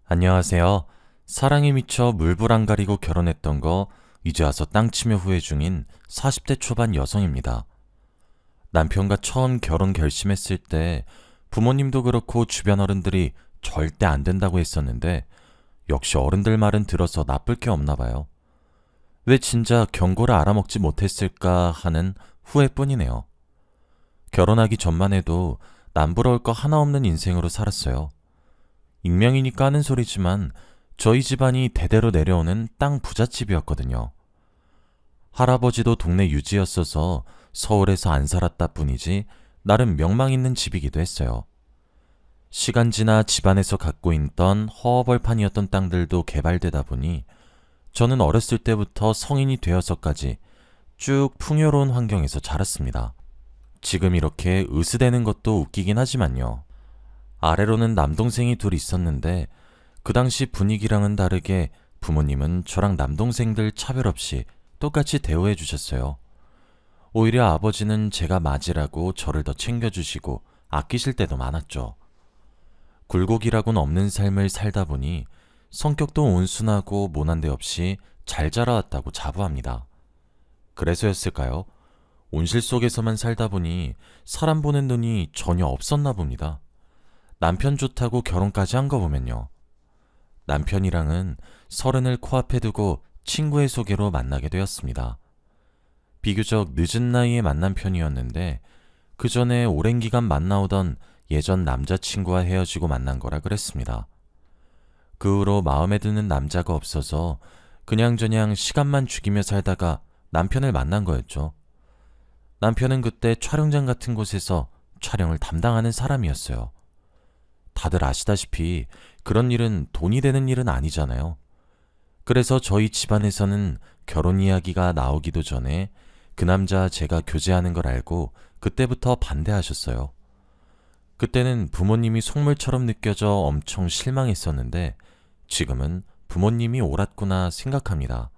안녕하세요. 사랑에 미쳐 물불 안 가리고 결혼했던 거 이제 와서 땅 치며 후회 중인 40대 초반 여성입니다. 남편과 처음 결혼 결심했을 때 부모님도 그렇고 주변 어른들이 절대 안 된다고 했었는데 역시 어른들 말은 들어서 나쁠 게 없나 봐요. 왜 진짜 경고를 알아먹지 못했을까 하는 후회뿐이네요. 결혼하기 전만 해도 남부러울 거 하나 없는 인생으로 살았어요. 익명이니까 하는 소리지만 저희 집안이 대대로 내려오는 땅 부잣집이었거든요. 할아버지도 동네 유지였어서 서울에서 안 살았다 뿐이지 나름 명망 있는 집이기도 했어요. 시간 지나 집안에서 갖고 있던 허허벌판이었던 땅들도 개발되다 보니 저는 어렸을 때부터 성인이 되어서까지 쭉 풍요로운 환경에서 자랐습니다. 지금 이렇게 으스대는 것도 웃기긴 하지만요. 아래로는 남동생이 둘 있었는데 그 당시 분위기랑은 다르게 부모님은 저랑 남동생들 차별 없이 똑같이 대우해 주셨어요. 오히려 아버지는 제가 맞이라고 저를 더 챙겨주시고 아끼실 때도 많았죠. 굴곡이라고는 없는 삶을 살다 보니 성격도 온순하고 모난 데 없이 잘 자라왔다고 자부합니다. 그래서였을까요? 온실 속에서만 살다 보니 사람 보는 눈이 전혀 없었나 봅니다. 남편 좋다고 결혼까지 한 거 보면요. 남편이랑은 30을 코앞에 두고 친구의 소개로 만나게 되었습니다. 비교적 늦은 나이에 만난 편이었는데 그 전에 오랜 기간 만나오던 예전 남자친구와 헤어지고 만난 거라 그랬습니다. 그 후로 마음에 드는 남자가 없어서 그냥저냥 시간만 죽이며 살다가 남편을 만난 거였죠. 남편은 그때 촬영장 같은 곳에서 촬영을 담당하는 사람이었어요. 다들 아시다시피 그런 일은 돈이 되는 일은 아니잖아요. 그래서 저희 집안에서는 결혼 이야기가 나오기도 전에 그 남자 제가 교제하는 걸 알고 그때부터 반대하셨어요. 그때는 부모님이 속물처럼 느껴져 엄청 실망했었는데 지금은 부모님이 옳았구나 생각합니다.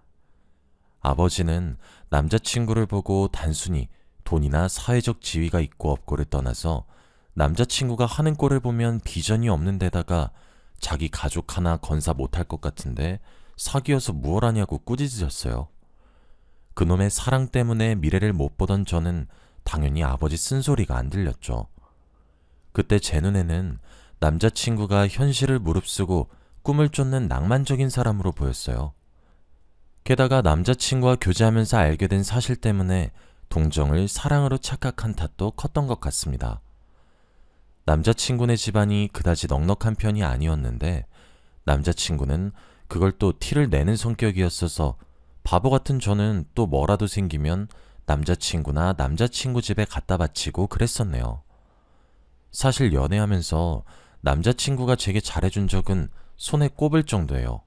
아버지는 남자친구를 보고 단순히 돈이나 사회적 지위가 있고 없고를 떠나서 남자친구가 하는 꼴을 보면 비전이 없는 데다가 자기 가족 하나 건사 못할 것 같은데 사귀어서 무얼 하냐고 꾸짖으셨어요. 그놈의 사랑 때문에 미래를 못 보던 저는 당연히 아버지 쓴소리가 안 들렸죠. 그때 제 눈에는 남자친구가 현실을 무릅쓰고 꿈을 쫓는 낭만적인 사람으로 보였어요. 게다가 남자친구와 교제하면서 알게 된 사실 때문에 동정을 사랑으로 착각한 탓도 컸던 것 같습니다. 남자친구네 집안이 그다지 넉넉한 편이 아니었는데 남자친구는 그걸 또 티를 내는 성격이었어서 바보 같은 저는 또 뭐라도 생기면 남자친구나 남자친구 집에 갖다 바치고 그랬었네요. 사실 연애하면서 남자친구가 제게 잘해준 적은 손에 꼽을 정도예요.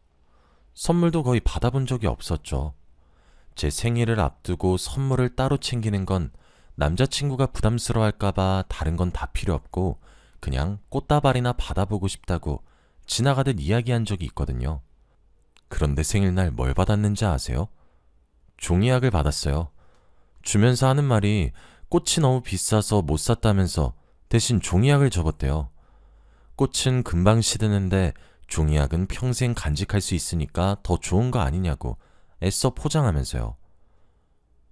선물도 거의 받아본 적이 없었죠. 제 생일을 앞두고 선물을 따로 챙기는 건 남자친구가 부담스러워할까봐 다른 건 다 필요 없고 그냥 꽃다발이나 받아보고 싶다고 지나가듯 이야기한 적이 있거든요. 그런데 생일날 뭘 받았는지 아세요? 종이약을 받았어요. 주면서 하는 말이 꽃이 너무 비싸서 못 샀다면서 대신 종이약을 접었대요. 꽃은 금방 시드는데 종이약은 평생 간직할 수 있으니까 더 좋은 거 아니냐고 애써 포장하면서요.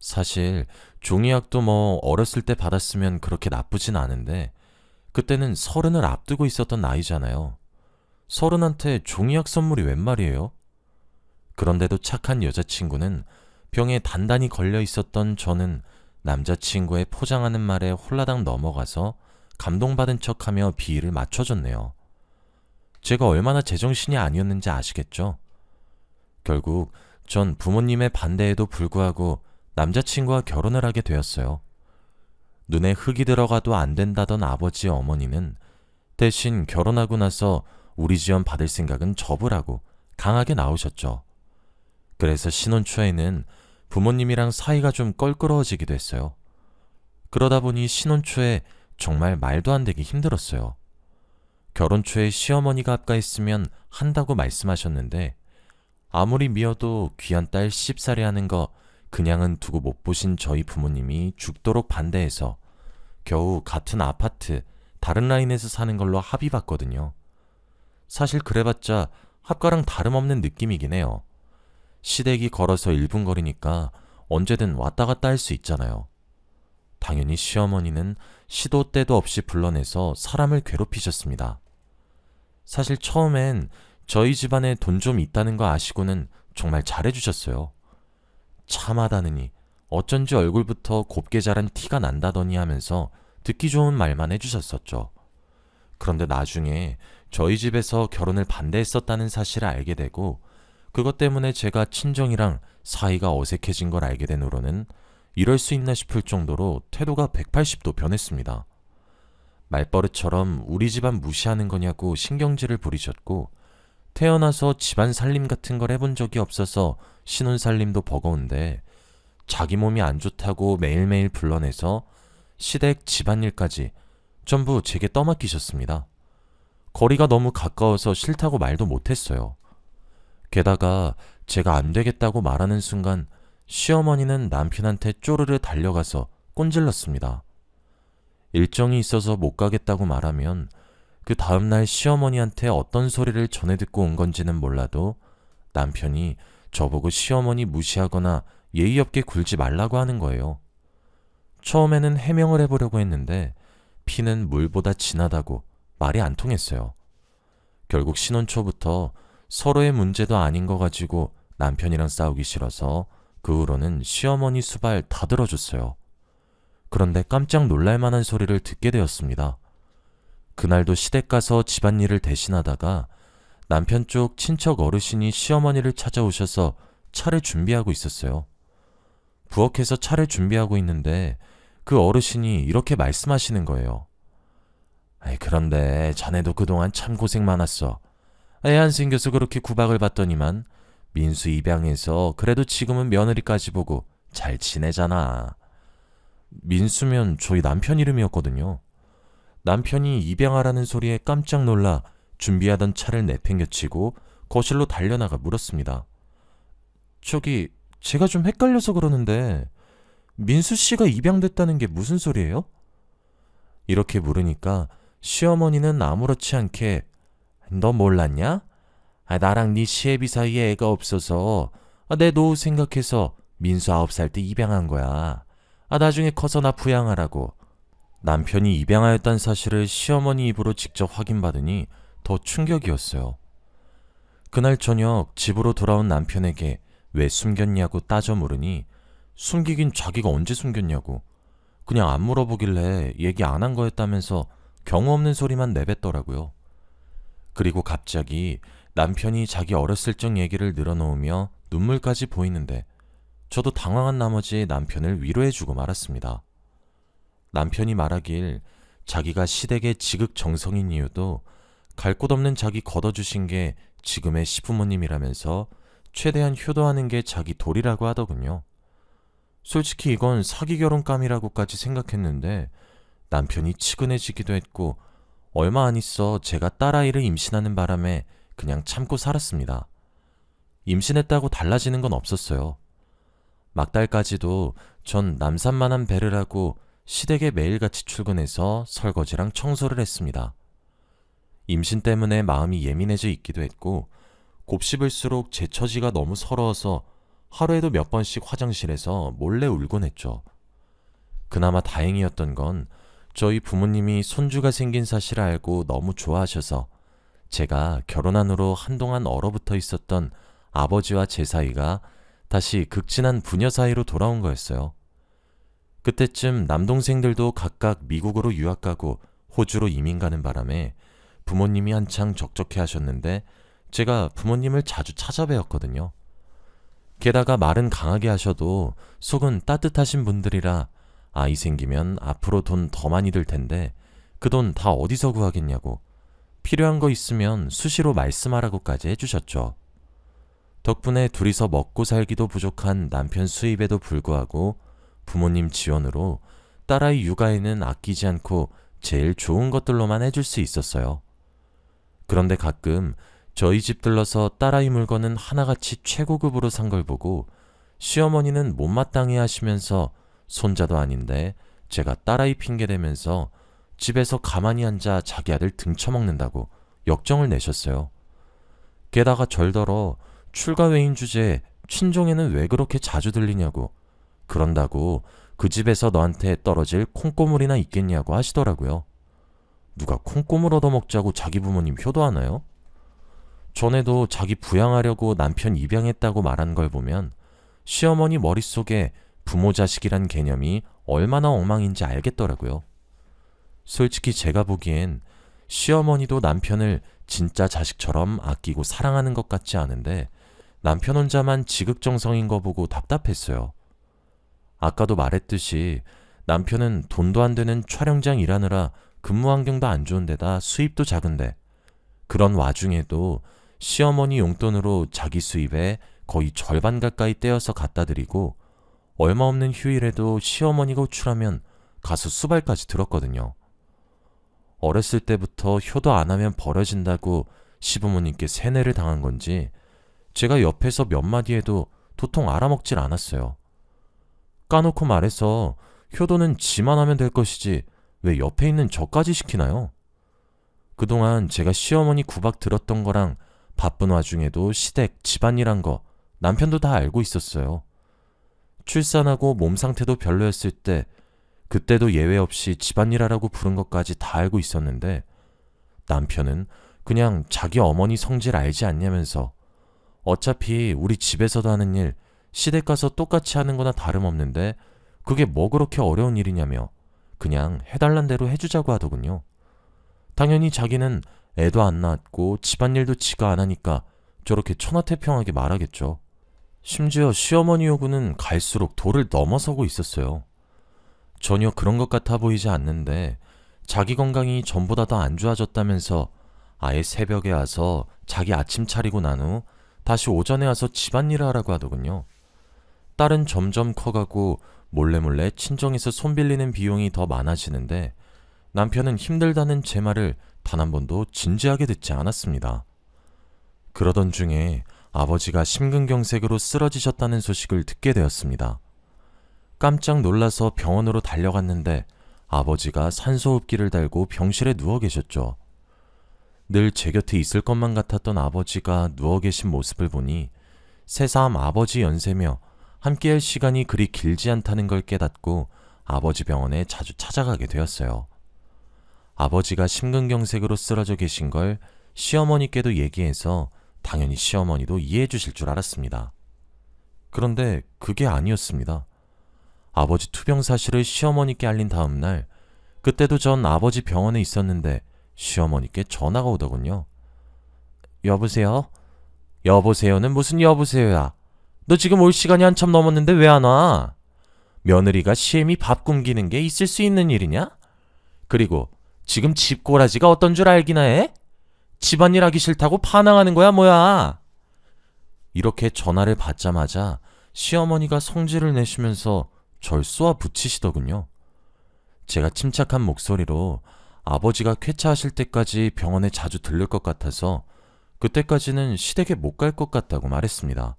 사실 종이약도 뭐 어렸을 때 받았으면 그렇게 나쁘진 않은데 그때는 30을 앞두고 있었던 나이잖아요. 30한테 종이약 선물이 웬 말이에요? 그런데도 착한 여자친구는 병에 단단히 걸려 있었던 저는 남자친구의 포장하는 말에 홀라당 넘어가서 감동받은 척하며 비위를 맞춰줬네요. 제가 얼마나 제정신이 아니었는지 아시겠죠? 결국 전 부모님의 반대에도 불구하고 남자친구와 결혼을 하게 되었어요. 눈에 흙이 들어가도 안 된다던 아버지 어머니는 대신 결혼하고 나서 우리 지원 받을 생각은 접으라고 강하게 나오셨죠. 그래서 신혼 초에는 부모님이랑 사이가 좀 껄끄러워지기도 했어요. 그러다 보니 신혼 초에 정말 말도 안 되게 힘들었어요. 결혼 초에 시어머니가 합가했으면 한다고 말씀하셨는데 아무리 미워도 귀한 딸 시집살이 하는 거 그냥은 두고 못 보신 저희 부모님이 죽도록 반대해서 겨우 같은 아파트 다른 라인에서 사는 걸로 합의 봤거든요. 사실 그래봤자 합가랑 다름없는 느낌이긴 해요. 시댁이 걸어서 1분 거리니까 언제든 왔다 갔다 할 수 있잖아요. 당연히 시어머니는 시도 때도 없이 불러내서 사람을 괴롭히셨습니다. 사실 처음엔 저희 집안에 돈 좀 있다는 거 아시고는 정말 잘해주셨어요. 참하다느니 어쩐지 얼굴부터 곱게 자란 티가 난다더니 하면서 듣기 좋은 말만 해주셨었죠. 그런데 나중에 저희 집에서 결혼을 반대했었다는 사실을 알게 되고 그것 때문에 제가 친정이랑 사이가 어색해진 걸 알게 된 후로는 이럴 수 있나 싶을 정도로 태도가 180도 변했습니다. 말버릇처럼 우리 집안 무시하는 거냐고 신경질을 부리셨고 태어나서 집안 살림 같은 걸 해본 적이 없어서 신혼살림도 버거운데 자기 몸이 안 좋다고 매일매일 불러내서 시댁 집안일까지 전부 제게 떠맡기셨습니다. 거리가 너무 가까워서 싫다고 말도 못했어요. 게다가 제가 안 되겠다고 말하는 순간 시어머니는 남편한테 쪼르르 달려가서 꼰질렀습니다. 일정이 있어서 못 가겠다고 말하면 그 다음날 시어머니한테 어떤 소리를 전해 듣고 온 건지는 몰라도 남편이 저보고 시어머니 무시하거나 예의 없게 굴지 말라고 하는 거예요. 처음에는 해명을 해보려고 했는데 피는 물보다 진하다고 말이 안 통했어요. 결국 신혼 초부터 서로의 문제도 아닌 거 가지고 남편이랑 싸우기 싫어서 그 후로는 시어머니 수발 다 들어줬어요. 그런데 깜짝 놀랄 만한 소리를 듣게 되었습니다. 그날도 시댁 가서 집안일을 대신하다가 남편 쪽 친척 어르신이 시어머니를 찾아오셔서 차를 준비하고 있었어요. 부엌에서 차를 준비하고 있는데 그 어르신이 이렇게 말씀하시는 거예요. 그런데 자네도 그동안 참 고생 많았어. 애 안 생겨서 그렇게 구박을 받더니만 민수 입양해서 그래도 지금은 며느리까지 보고 잘 지내잖아. 민수면 저희 남편 이름이었거든요. 남편이 입양하라는 소리에 깜짝 놀라 준비하던 차를 내팽개치고 거실로 달려나가 물었습니다. 저기 제가 좀 헷갈려서 그러는데 민수 씨가 입양됐다는 게 무슨 소리예요? 이렇게 물으니까 시어머니는 아무렇지 않게 너 몰랐냐? 나랑 네 시애비 사이에 애가 없어서 내 노후 생각해서 민수 9살 때 입양한 거야. 나중에 커서 나 부양하라고. 남편이 입양하였다는 사실을 시어머니 입으로 직접 확인받으니 더 충격이었어요. 그날 저녁 집으로 돌아온 남편에게 왜 숨겼냐고 따져 물으니 숨기긴 자기가 언제 숨겼냐고 그냥 안 물어보길래 얘기 안 한 거였다면서 경우 없는 소리만 내뱉더라고요. 그리고 갑자기 남편이 자기 어렸을 적 얘기를 늘어놓으며 눈물까지 보이는데 저도 당황한 나머지 남편을 위로해주고 말았습니다. 남편이 말하길 자기가 시댁의 지극정성인 이유도 갈 곳 없는 자기 걷어주신 게 지금의 시부모님이라면서 최대한 효도하는 게 자기 도리라고 하더군요. 솔직히 이건 사기 결혼감이라고까지 생각했는데 남편이 치근해지기도 했고 얼마 안 있어 제가 딸아이를 임신하는 바람에 그냥 참고 살았습니다. 임신했다고 달라지는 건 없었어요. 막달까지도 전 남산만한 배를 하고 시댁에 매일같이 출근해서 설거지랑 청소를 했습니다. 임신 때문에 마음이 예민해져 있기도 했고 곱씹을수록 제 처지가 너무 서러워서 하루에도 몇 번씩 화장실에서 몰래 울곤 했죠. 그나마 다행이었던 건 저희 부모님이 손주가 생긴 사실을 알고 너무 좋아하셔서 제가 결혼한 후로 한동안 얼어붙어 있었던 아버지와 제 사이가 다시 극진한 부녀 사이로 돌아온 거였어요. 그때쯤 남동생들도 각각 미국으로 유학 가고 호주로 이민 가는 바람에 부모님이 한창 적적해 하셨는데 제가 부모님을 자주 찾아뵈었거든요. 게다가 말은 강하게 하셔도 속은 따뜻하신 분들이라 아이 생기면 앞으로 돈 더 많이 들 텐데 그 돈 다 어디서 구하겠냐고 필요한 거 있으면 수시로 말씀하라고까지 해주셨죠. 덕분에 둘이서 먹고 살기도 부족한 남편 수입에도 불구하고 부모님 지원으로 딸아이 육아에는 아끼지 않고 제일 좋은 것들로만 해줄 수 있었어요. 그런데 가끔 저희 집 들러서 딸아이 물건은 하나같이 최고급으로 산 걸 보고 시어머니는 못마땅해 하시면서 손자도 아닌데 제가 딸아이 핑계대면서 집에서 가만히 앉아 자기 아들 등쳐먹는다고 역정을 내셨어요. 게다가 절더러 출가 외인 주제에 친정에는 왜 그렇게 자주 들리냐고, 그런다고 그 집에서 너한테 떨어질 콩고물이나 있겠냐고 하시더라고요. 누가 콩고물 얻어먹자고 자기 부모님 효도하나요? 전에도 자기 부양하려고 남편 입양했다고 말한 걸 보면 시어머니 머릿속에 부모 자식이란 개념이 얼마나 엉망인지 알겠더라고요. 솔직히 제가 보기엔 시어머니도 남편을 진짜 자식처럼 아끼고 사랑하는 것 같지 않은데 남편 혼자만 지극정성인 거 보고 답답했어요. 아까도 말했듯이 남편은 돈도 안 되는 촬영장 일하느라 근무 환경도 안 좋은 데다 수입도 작은데 그런 와중에도 시어머니 용돈으로 자기 수입의 거의 절반 가까이 떼어서 갖다 드리고 얼마 없는 휴일에도 시어머니가 호출하면 가서 수발까지 들었거든요. 어렸을 때부터 효도 안 하면 버려진다고 시부모님께 세뇌를 당한 건지 제가 옆에서 몇 마디 해도 도통 알아먹질 않았어요. 까놓고 말해서 효도는 지만 하면 될 것이지 왜 옆에 있는 저까지 시키나요? 그동안 제가 시어머니 구박 들었던 거랑 바쁜 와중에도 시댁, 집안일한 거 남편도 다 알고 있었어요. 출산하고 몸 상태도 별로였을 때 그때도 예외 없이 집안일하라고 부른 것까지 다 알고 있었는데 남편은 그냥 자기 어머니 성질 알지 않냐면서 어차피 우리 집에서도 하는 일 시댁 가서 똑같이 하는 거나 다름없는데 그게 뭐 그렇게 어려운 일이냐며 그냥 해달란 대로 해주자고 하더군요. 당연히 자기는 애도 안 낳았고 집안일도 지가 안 하니까 저렇게 천하태평하게 말하겠죠. 심지어 시어머니 요구는 갈수록 도를 넘어서고 있었어요. 전혀 그런 것 같아 보이지 않는데 자기 건강이 전보다 더 안 좋아졌다면서 아예 새벽에 와서 자기 아침 차리고 난 후 다시 오전에 와서 집안일을 하라고 하더군요. 딸은 점점 커가고 몰래 친정에서 손 빌리는 비용이 더 많아지는데 남편은 힘들다는 제 말을 단 한 번도 진지하게 듣지 않았습니다. 그러던 중에 아버지가 심근경색으로 쓰러지셨다는 소식을 듣게 되었습니다. 깜짝 놀라서 병원으로 달려갔는데 아버지가 산소호흡기를 달고 병실에 누워 계셨죠. 늘 제 곁에 있을 것만 같았던 아버지가 누워 계신 모습을 보니 새삼 아버지 연세며 함께할 시간이 그리 길지 않다는 걸 깨닫고 아버지 병원에 자주 찾아가게 되었어요. 아버지가 심근경색으로 쓰러져 계신 걸 시어머니께도 얘기해서 당연히 시어머니도 이해해 주실 줄 알았습니다. 그런데 그게 아니었습니다. 아버지 투병 사실을 시어머니께 알린 다음 날, 그때도 전 아버지 병원에 있었는데 시어머니께 전화가 오더군요. 여보세요? 여보세요는 무슨 여보세요야? 너 지금 올 시간이 한참 넘었는데 왜 안 와? 며느리가 시엠이 밥 굶기는 게 있을 수 있는 일이냐? 그리고 지금 집꼬라지가 어떤 줄 알기나 해? 집안일 하기 싫다고 파낭하는 거야 뭐야? 이렇게 전화를 받자마자 시어머니가 성질을 내시면서 절 쏘아 붙이시더군요. 제가 침착한 목소리로 아버지가 쾌차하실 때까지 병원에 자주 들를 것 같아서 그때까지는 시댁에 못 갈 것 같다고 말했습니다.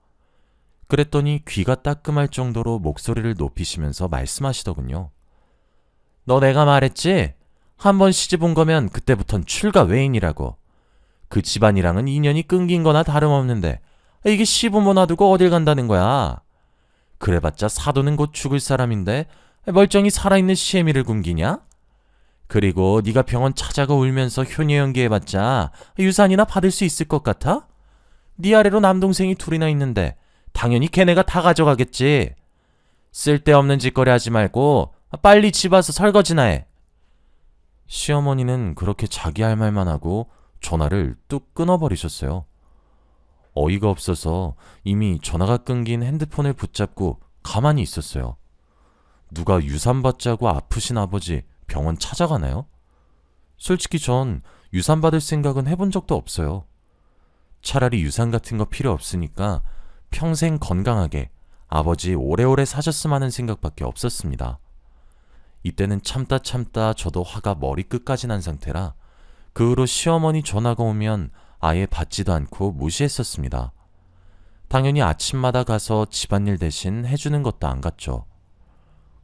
그랬더니 귀가 따끔할 정도로 목소리를 높이시면서 말씀하시더군요. 너 내가 말했지? 한 번 시집 온 거면 그때부턴 출가 외인이라고. 그 집안이랑은 인연이 끊긴 거나 다름없는데 이게 시부모 놔두고 어딜 간다는 거야. 그래봤자 사도는 곧 죽을 사람인데 멀쩡히 살아있는 시애미를 굶기냐? 그리고 네가 병원 찾아가 울면서 효녀 연기해봤자 유산이나 받을 수 있을 것 같아? 네 아래로 남동생이 둘이나 있는데 당연히 걔네가 다 가져가겠지. 쓸데없는 짓거리 하지 말고 빨리 집 와서 설거지나 해. 시어머니는 그렇게 자기 할 말만 하고 전화를 뚝 끊어버리셨어요. 어이가 없어서 이미 전화가 끊긴 핸드폰을 붙잡고 가만히 있었어요. 누가 유산 받자고 아프신 아버지 병원 찾아가나요? 솔직히 전 유산 받을 생각은 해본 적도 없어요. 차라리 유산 같은 거 필요 없으니까 평생 건강하게 아버지 오래오래 사셨으면 하는 생각밖에 없었습니다. 이때는 참다 저도 화가 머리끝까지 난 상태라 그 후로 시어머니 전화가 오면 아예 받지도 않고 무시했었습니다. 당연히 아침마다 가서 집안일 대신 해주는 것도 안 갔죠.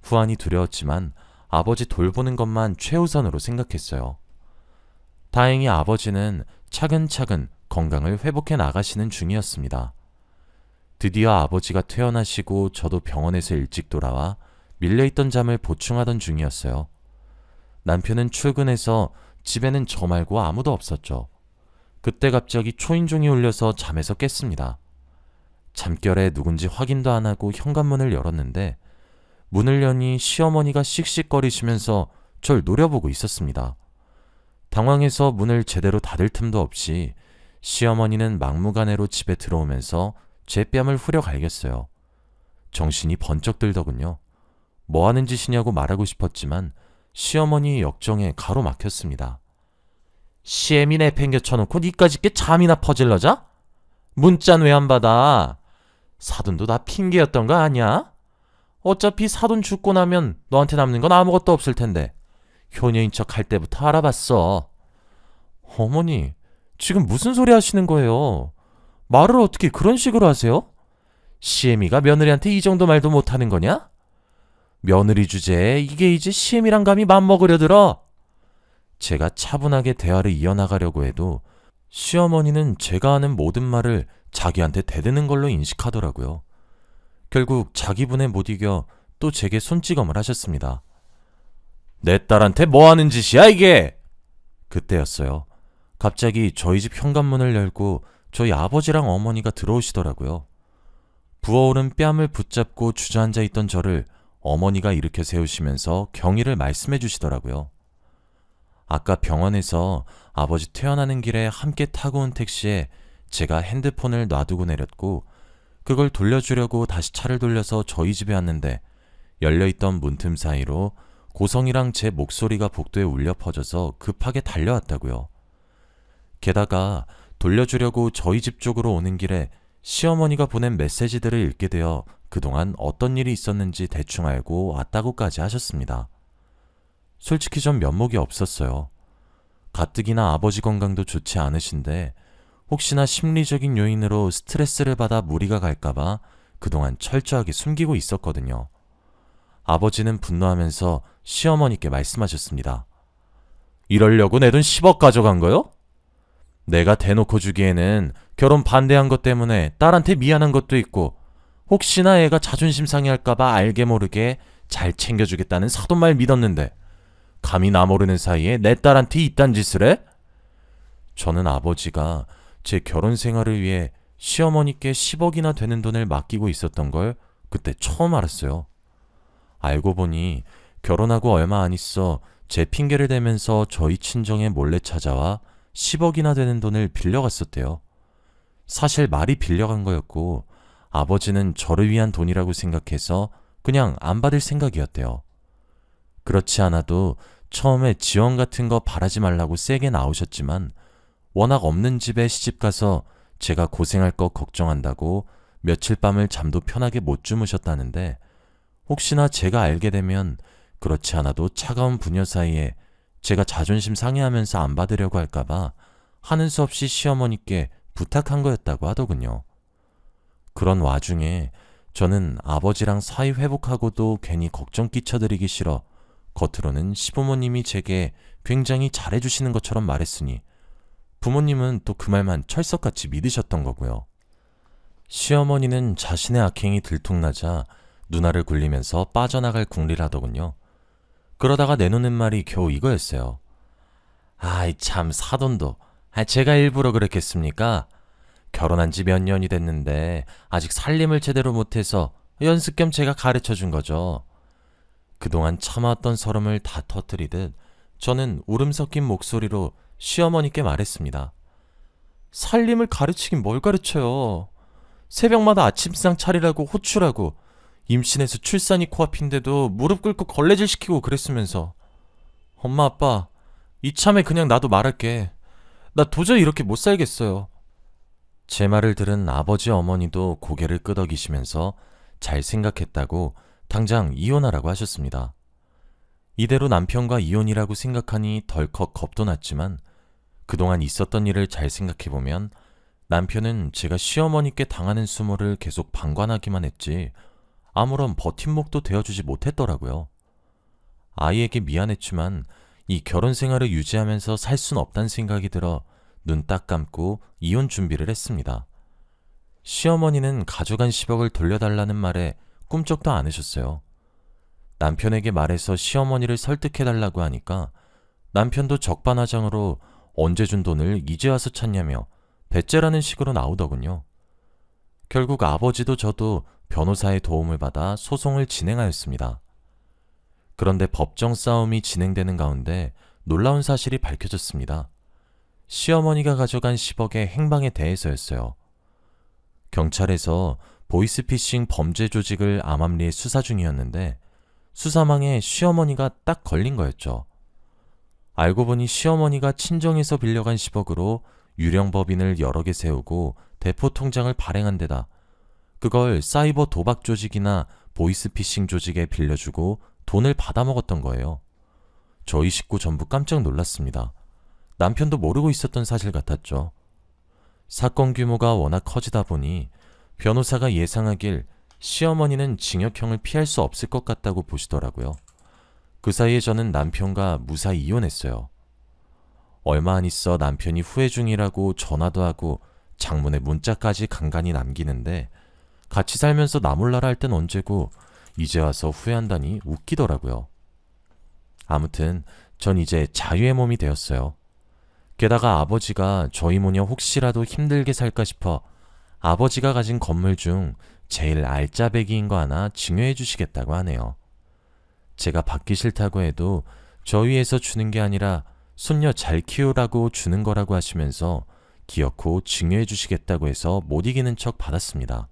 후안이 두려웠지만 아버지 돌보는 것만 최우선으로 생각했어요. 다행히 아버지는 차근차근 건강을 회복해 나가시는 중이었습니다. 드디어 아버지가 퇴원하시고 저도 병원에서 일찍 돌아와 밀려있던 잠을 보충하던 중이었어요. 남편은 출근해서 집에는 저 말고 아무도 없었죠. 그때 갑자기 초인종이 울려서 잠에서 깼습니다. 잠결에 누군지 확인도 안 하고 현관문을 열었는데 문을 여니 시어머니가 씩씩거리시면서 절 노려보고 있었습니다. 당황해서 문을 제대로 닫을 틈도 없이 시어머니는 막무가내로 집에 들어오면서 제 뺨을 후려 갈겼어요. 정신이 번쩍 들더군요. 뭐 하는 짓이냐고 말하고 싶었지만 시어머니의 역정에 가로막혔습니다. 시애미 내팽개쳐놓고 니까짓 게 잠이나 퍼질러 자? 문자는 왜 안 받아? 사돈도 다 핑계였던 거 아니야? 어차피 사돈 죽고 나면 너한테 남는 건 아무것도 없을 텐데 효녀인 척 할 때부터 알아봤어. 어머니, 지금 무슨 소리 하시는 거예요? 말을 어떻게 그런 식으로 하세요? 시애미가 며느리한테 이 정도 말도 못하는 거냐? 며느리 주제에 이게 이제 시애미랑 감히 맘먹으려 들어? 제가 차분하게 대화를 이어나가려고 해도 시어머니는 제가 하는 모든 말을 자기한테 대드는 걸로 인식하더라고요. 결국 자기 분에 못 이겨 또 제게 손찌검을 하셨습니다. 내 딸한테 뭐 하는 짓이야 이게? 그때였어요. 갑자기 저희 집 현관문을 열고 저희 아버지랑 어머니가 들어오시더라고요. 부어오른 뺨을 붙잡고 주저앉아 있던 저를 어머니가 일으켜 세우시면서 경위를 말씀해 주시더라고요. 아까 병원에서 아버지 퇴원하는 길에 함께 타고 온 택시에 제가 핸드폰을 놔두고 내렸고 그걸 돌려주려고 다시 차를 돌려서 저희 집에 왔는데 열려있던 문틈 사이로 고성이랑 제 목소리가 복도에 울려 퍼져서 급하게 달려왔다고요. 게다가 돌려주려고 저희 집 쪽으로 오는 길에 시어머니가 보낸 메시지들을 읽게 되어 그동안 어떤 일이 있었는지 대충 알고 왔다고까지 하셨습니다. 솔직히 전 면목이 없었어요. 가뜩이나 아버지 건강도 좋지 않으신데 혹시나 심리적인 요인으로 스트레스를 받아 무리가 갈까봐 그동안 철저하게 숨기고 있었거든요. 아버지는 분노하면서 시어머니께 말씀하셨습니다. 이러려고 내 돈 10억 가져간 거요? 내가 대놓고 주기에는 결혼 반대한 것 때문에 딸한테 미안한 것도 있고 혹시나 애가 자존심 상해할까봐 알게 모르게 잘 챙겨주겠다는 사돈말 믿었는데 감히 나 모르는 사이에 내 딸한테 이딴 짓을 해? 저는 아버지가 제 결혼 생활을 위해 시어머니께 10억이나 되는 돈을 맡기고 있었던 걸 그때 처음 알았어요. 알고 보니 결혼하고 얼마 안 있어 제 핑계를 대면서 저희 친정에 몰래 찾아와 10억이나 되는 돈을 빌려갔었대요. 사실 말이 빌려간 거였고 아버지는 저를 위한 돈이라고 생각해서 그냥 안 받을 생각이었대요. 그렇지 않아도 처음에 지원 같은 거 바라지 말라고 세게 나오셨지만 워낙 없는 집에 시집가서 제가 고생할 거 걱정한다고 며칠 밤을 잠도 편하게 못 주무셨다는데 혹시나 제가 알게 되면 그렇지 않아도 차가운 부녀 사이에 제가 자존심 상해하면서 안 받으려고 할까봐 하는 수 없이 시어머니께 부탁한 거였다고 하더군요. 그런 와중에 저는 아버지랑 사이 회복하고도 괜히 걱정 끼쳐드리기 싫어 겉으로는 시부모님이 제게 굉장히 잘해주시는 것처럼 말했으니 부모님은 또 그 말만 철석같이 믿으셨던 거고요. 시어머니는 자신의 악행이 들통나자 누나를 굴리면서 빠져나갈 궁리를 하더군요. 그러다가 내놓는 말이 겨우 이거였어요. 아이 참 사돈도 제가 일부러 그랬겠습니까? 결혼한 지 몇 년이 됐는데 아직 살림을 제대로 못해서 연습 겸 제가 가르쳐준 거죠. 그동안 참아왔던 서름을 다 터뜨리듯 저는 울음 섞인 목소리로 시어머니께 말했습니다. 살림을 가르치긴 뭘 가르쳐요. 새벽마다 아침상 차리라고 호출하고 임신해서 출산이 코앞인데도 무릎 꿇고 걸레질 시키고 그랬으면서. 엄마 아빠 이참에 그냥 나도 말할게. 나 도저히 이렇게 못 살겠어요. 제 말을 들은 아버지 어머니도 고개를 끄덕이시면서 잘 생각했다고 당장 이혼하라고 하셨습니다. 이대로 남편과 이혼이라고 생각하니 덜컥 겁도 났지만 그동안 있었던 일을 잘 생각해보면 남편은 제가 시어머니께 당하는 수모를 계속 방관하기만 했지 아무런 버팀목도 되어주지 못했더라고요. 아이에게 미안했지만 이 결혼 생활을 유지하면서 살 순 없다는 생각이 들어 눈 딱 감고 이혼 준비를 했습니다. 시어머니는 가져간 10억을 돌려달라는 말에 꿈쩍도 안 하셨어요. 남편에게 말해서 시어머니를 설득해달라고 하니까 남편도 적반하장으로 언제 준 돈을 이제 와서 찾냐며 배째라는 식으로 나오더군요. 결국 아버지도 저도 변호사의 도움을 받아 소송을 진행하였습니다. 그런데 법정 싸움이 진행되는 가운데 놀라운 사실이 밝혀졌습니다. 시어머니가 가져간 10억의 행방에 대해서였어요. 경찰에서 보이스피싱 범죄 조직을 암암리에 수사 중이었는데 수사망에 시어머니가 딱 걸린 거였죠. 알고 보니 시어머니가 친정에서 빌려간 10억으로 유령법인을 여러 개 세우고 대포 통장을 발행한 데다 그걸 사이버 도박 조직이나 보이스피싱 조직에 빌려주고 돈을 받아먹었던 거예요. 저희 식구 전부 깜짝 놀랐습니다. 남편도 모르고 있었던 사실 같았죠. 사건 규모가 워낙 커지다 보니 변호사가 예상하길 시어머니는 징역형을 피할 수 없을 것 같다고 보시더라고요. 그 사이에 저는 남편과 무사히 이혼했어요. 얼마 안 있어 남편이 후회 중이라고 전화도 하고 장문에 문자까지 간간히 남기는데 같이 살면서 나 몰라라 할 땐 언제고 이제 와서 후회한다니 웃기더라고요. 아무튼 전 이제 자유의 몸이 되었어요. 게다가 아버지가 저희 모녀 혹시라도 힘들게 살까 싶어 아버지가 가진 건물 중 제일 알짜배기인 거 하나 증여해 주시겠다고 하네요. 제가 받기 싫다고 해도 저 위에서 주는 게 아니라 손녀 잘 키우라고 주는 거라고 하시면서 기어코 증여해 주시겠다고 해서 못 이기는 척 받았습니다.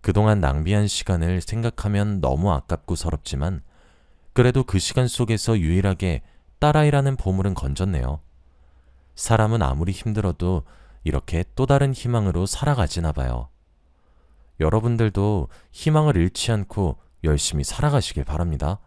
그동안 낭비한 시간을 생각하면 너무 아깝고 서럽지만 그래도 그 시간 속에서 유일하게 딸아이라는 보물은 건졌네요. 사람은 아무리 힘들어도 이렇게 또 다른 희망으로 살아가지나 봐요. 여러분들도 희망을 잃지 않고 열심히 살아가시길 바랍니다.